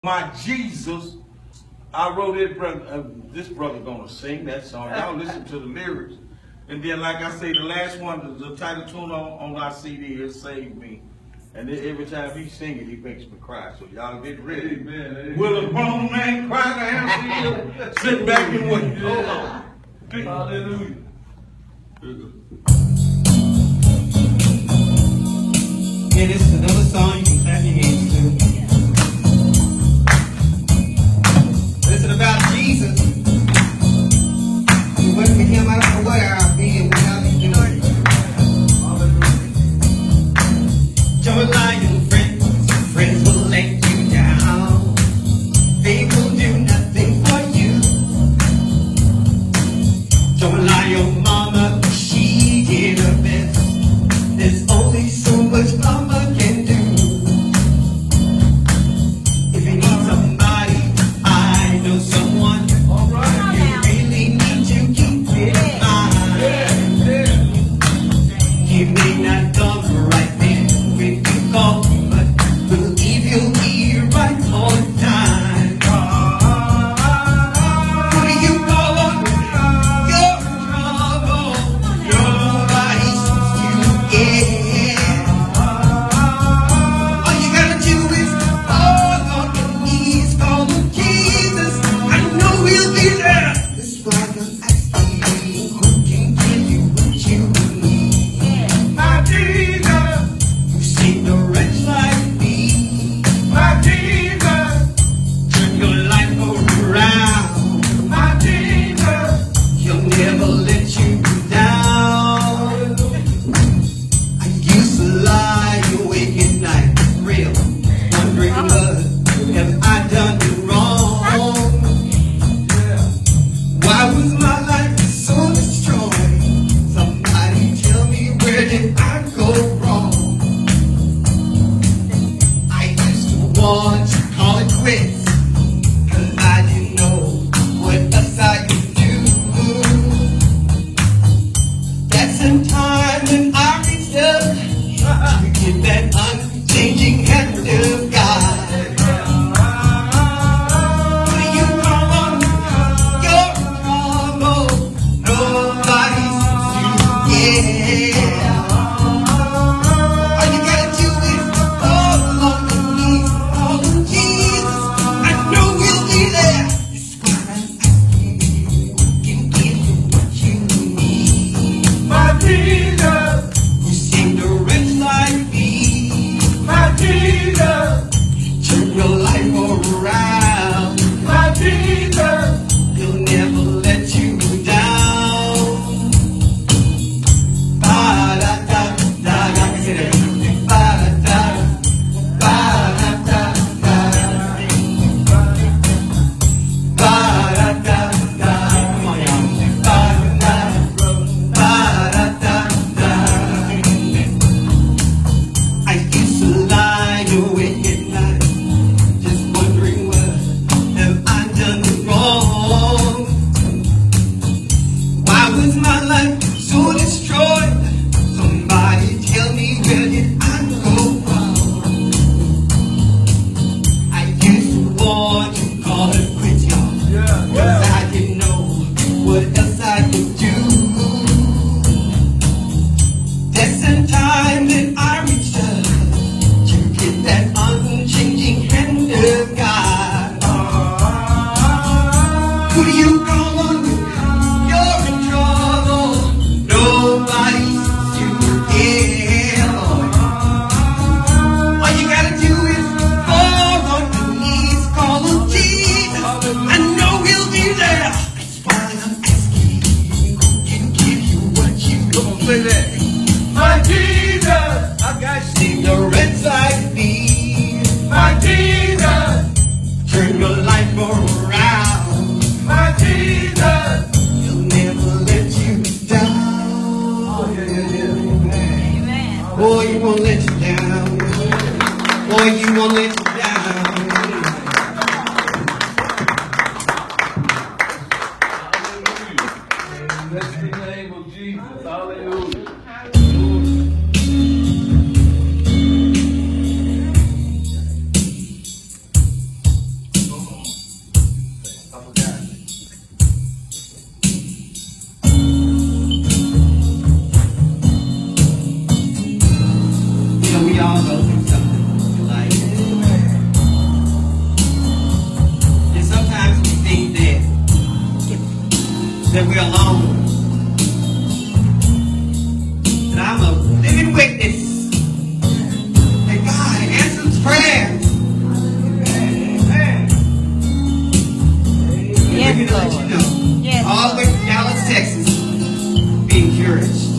My Jesus, I wrote it, brother. This brother gonna sing that song. Y'all listen to the lyrics. And then, like I say, the last one, the title tune on our CD is Save Me. And then every time he sing it, he makes me cry. So y'all get ready. Amen. Will a grown man cry to answer? Sit back and wait. Hold on. Hallelujah. Yeah, this is another song you can clap your hands to. Listen about Jesus. If it wasn't for him, I don't know where I'd be and what I'd be doing. Joy lion friends will let you down. They will do nothing for you. Don't lie, your mama, she did her best. There's only so much mama can do. If you need somebody, I know someone. You really need to keep it in mind. He may not come right then when you call, but believe he'll be right on time. Who do you call on your trouble? Nobody seems to care. All you gotta do is fall on your knees, call on Jesus. I know he'll be there. That's why I'm asking, who can give you what you need? My Jesus, You see the wretch like me. my Jesus, Turn your life around. my Jesus. He'll never let you down. I used to lie awake at night, real, wondering what have I done wrong? Why was my life so destroyed? Somebody tell me, where did I go wrong? I used to want to call it quits, 'cause I didn't know what else I could do. That's in time when I reached up to get that unchanging hand of God. Who do you call on your trouble? Nobody seems to care. All you gotta do is fall on your knees, call on Jesus. that we're alone. And I'm a living witness that God answers prayers. Amen. Yes, We're going to let Lord. you know. Yes, All the way from Dallas, Texas. Be encouraged.